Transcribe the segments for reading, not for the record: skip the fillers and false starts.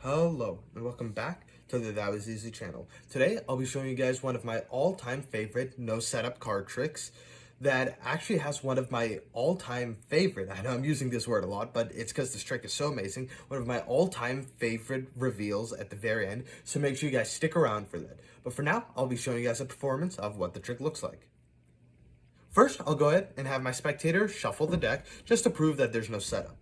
Hello and welcome back to the That Was Easy channel. Today I'll be showing you guys one of my all-time favorite no setup card tricks that actually has one of my all-time favorite, I know I'm using this word a lot, but it's because this trick is so amazing, one of my all-time favorite reveals at the very end, so make sure you guys stick around for that. But for now, I'll be showing you guys a performance of what the trick looks like. First, I'll go ahead and have my spectator shuffle the deck just to prove that there's no setup.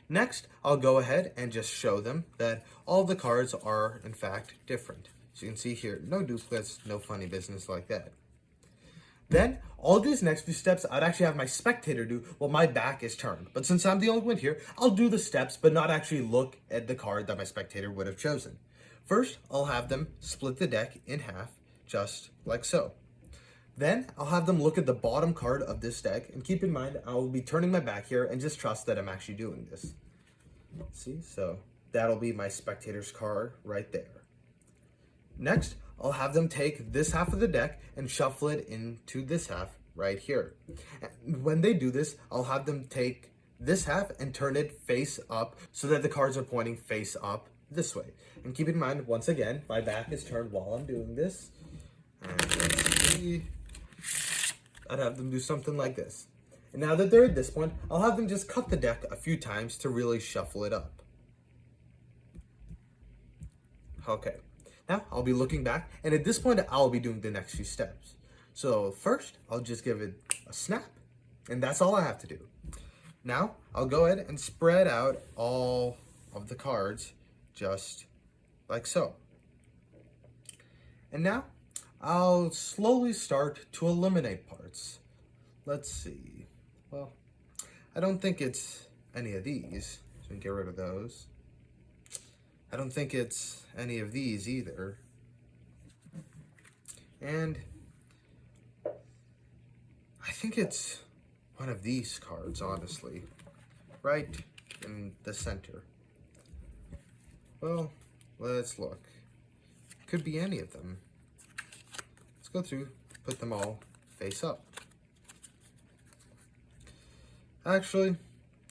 Next, I'll go ahead and just show them that all the cards are, in fact, different. So you can see here, no duplicates, no funny business like that. Then, all these next few steps, I'd actually have my spectator do while my back is turned. But since I'm the only one here, I'll do the steps, but not actually look at the card that my spectator would have chosen. First, I'll have them split the deck in half, just like so. Then I'll have them look at the bottom card of this deck, and keep in mind I'll be turning my back here and just trust that I'm actually doing this. See, so that'll be my spectator's card right there. Next, I'll have them take this half of the deck and shuffle it into this half right here. And when they do this, I'll have them take this half and turn it face up so that the cards are pointing face up this way. And keep in mind, once again, my back is turned while I'm doing this. And let's see. I'd have them do something like this. And now that they're at this point, I'll have them just cut the deck a few times to really shuffle it up. Okay, now I'll be looking back, and at this point, I'll be doing the next few steps. So first, I'll just give it a snap, and that's all I have to do. Now, I'll go ahead and spread out all of the cards, just like so. And now, I'll slowly start to eliminate parts. Let's see. Well, I don't think it's any of these, so we can get rid of those. I don't think it's any of these either. And I think it's one of these cards, honestly, right in the center. Well, let's look. Could be any of them. Let's go through, put them all face up. Actually,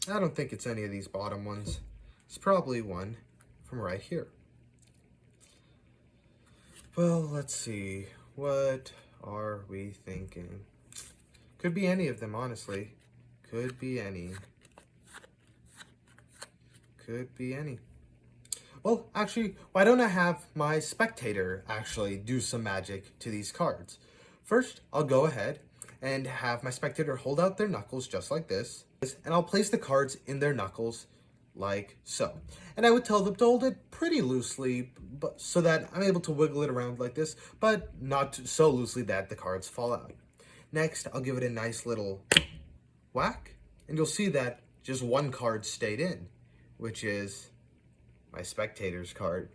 I don't think it's any of these bottom ones. It's probably one from right here. Well, let's see. What are we thinking? Could be any of them, honestly. Could be any. Could be any. Well, actually, why don't I have my spectator actually do some magic to these cards? First, I'll go ahead and have my spectator hold out their knuckles just like this, and I'll place the cards in their knuckles like so. And I would tell them to hold it pretty loosely, but so that I'm able to wiggle it around like this, but not so loosely that the cards fall out. Next, I'll give it a nice little whack, and you'll see that just one card stayed in, which is my spectator's card.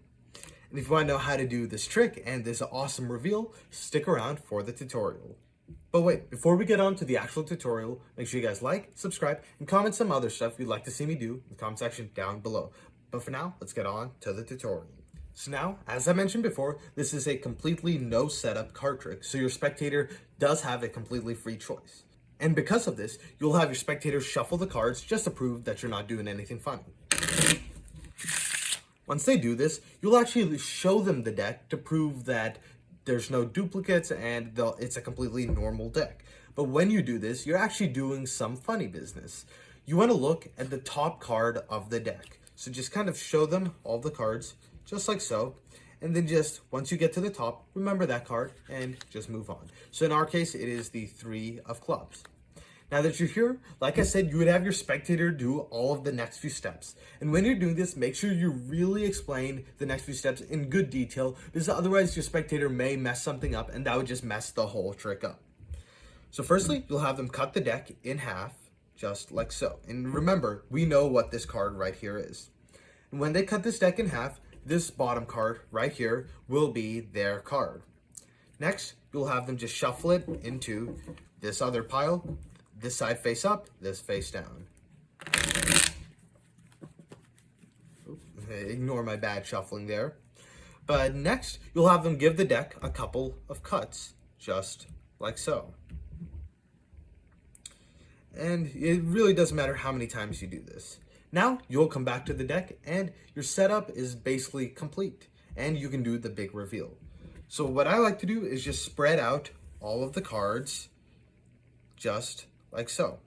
And if you want to know how to do this trick and this awesome reveal, stick around for the tutorial. But wait, before we get on to the actual tutorial, make sure you guys like, subscribe, and comment some other stuff you'd like to see me do in the comment section down below. But for now, let's get on to the tutorial. So now, as I mentioned before, this is a completely no setup card trick, so your spectator does have a completely free choice. And because of this, you'll have your spectator shuffle the cards just to prove that you're not doing anything funny. Once they do this, you'll actually show them the deck to prove that there's no duplicates and it's a completely normal deck. But when you do this, you're actually doing some funny business. You want to look at the top card of the deck. So just kind of show them all the cards, just like so. And then just, once you get to the top, remember that card and just move on. So in our case, it is the 3 of clubs. Now that you're here, like I said, you would have your spectator do all of the next few steps. And when you're doing this, make sure you really explain the next few steps in good detail, because otherwise your spectator may mess something up and that would just mess the whole trick up. So firstly, you'll have them cut the deck in half, just like so. And remember, we know what this card right here is. And when they cut this deck in half, this bottom card right here will be their card. Next, you'll have them just shuffle it into this other pile. This side face up, this face down. Ignore my bad shuffling there. But next, you'll have them give the deck a couple of cuts, just like so. And it really doesn't matter how many times you do this. Now you'll come back to the deck and your setup is basically complete and you can do the big reveal. So what I like to do is just spread out all of the cards just like so.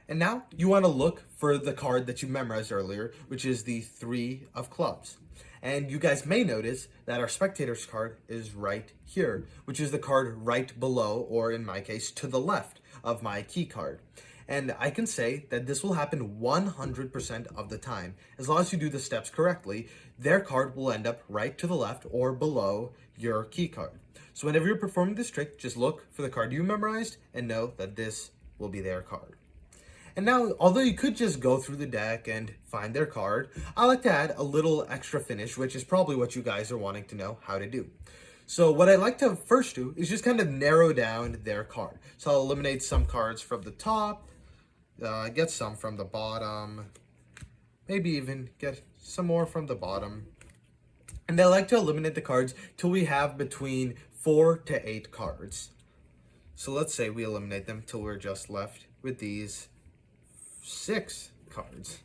And now you want to look for the card that you memorized earlier, which is the 3 of clubs. And you guys may notice that our spectator's card is right here, which is the card right below, or in my case, to the left of my key card. And I can say that this will happen 100% of the time. As long as you do the steps correctly, their card will end up right to the left or below your key card. So whenever you're performing this trick, just look for the card you memorized and know that this will be their card. And now, although you could just go through the deck and find their card, I like to add a little extra finish, which is probably what you guys are wanting to know how to do. So what I like to first do is just kind of narrow down their card. So I'll eliminate some cards from the top, get some from the bottom, maybe even get some more from the bottom. And I like to eliminate the cards till we have between 4 to 8 cards. So let's say we eliminate them till we're just left with these 6 cards.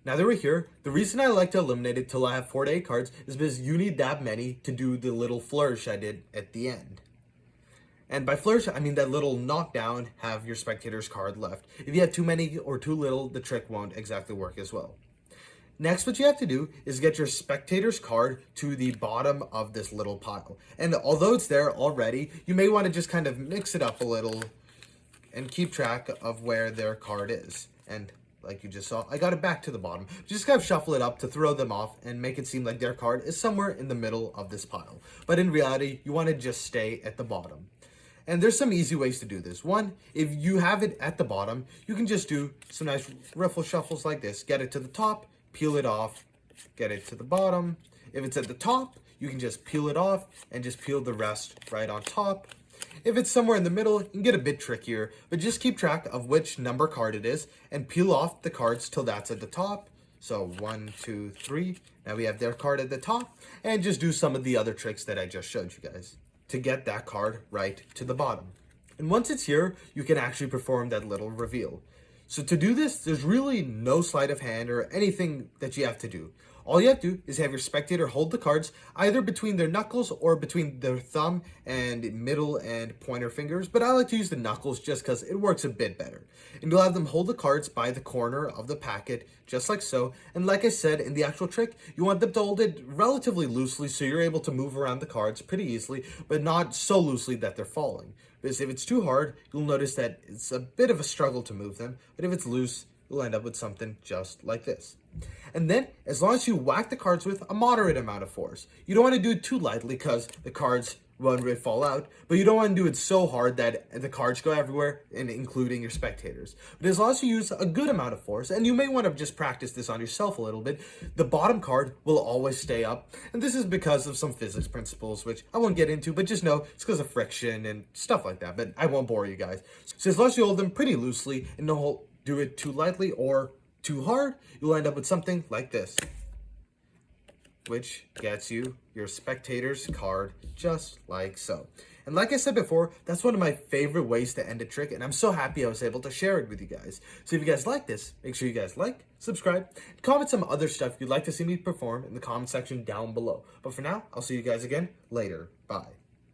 Now that we're here, the reason I like to eliminate it till I have 4 to 8 cards is because you need that many to do the little flourish I did at the end. And by flourish, I mean that little knockdown, have your spectator's card left. If you have too many or too little, the trick won't exactly work as well. Next, what you have to do is get your spectator's card to the bottom of this little pile. And although it's there already, you may want to just kind of mix it up a little and keep track of where their card is. And like you just saw, I got it back to the bottom. Just kind of shuffle it up to throw them off and make it seem like their card is somewhere in the middle of this pile. But in reality, you want to just stay at the bottom. And there's some easy ways to do this. One, if you have it at the bottom, you can just do some nice riffle shuffles like this. Get it to the top, peel it off, get it to the bottom. If it's at the top, you can just peel it off and just peel the rest right on top. If it's somewhere in the middle, you can get a bit trickier, but just keep track of which number card it is and peel off the cards till that's at the top. So 1, 2, 3. Now we have their card at the top, and just do some of the other tricks that I just showed you guys to get that card right to the bottom. And once it's here, you can actually perform that little reveal. So to do this, there's really no sleight of hand or anything that you have to do. All you have to do is have your spectator hold the cards either between their knuckles or between their thumb and middle and pointer fingers, but I like to use the knuckles just because it works a bit better. And you'll have them hold the cards by the corner of the packet, just like so. And like I said in the actual trick, you want them to hold it relatively loosely so you're able to move around the cards pretty easily, but not so loosely that they're falling. Because if it's too hard, you'll notice that it's a bit of a struggle to move them, but if it's loose, you'll end up with something just like this. And then, as long as you whack the cards with a moderate amount of force, you don't want to do it too lightly because the cards will fall out, but you don't want to do it so hard that the cards go everywhere, and including your spectators. But as long as you use a good amount of force, and you may want to just practice this on yourself a little bit, the bottom card will always stay up. And this is because of some physics principles, which I won't get into, but just know it's because of friction and stuff like that, but I won't bore you guys. So as long as you hold them pretty loosely and don't do it too lightly or too hard, you'll end up with something like this, which gets you your spectator's card just like so. And like I said before, that's one of my favorite ways to end a trick, and I'm so happy I was able to share it with you guys. So if you guys like this, make sure you guys like, subscribe, and comment some other stuff you'd like to see me perform in the comment section down below. But for now, I'll see you guys again later. Bye.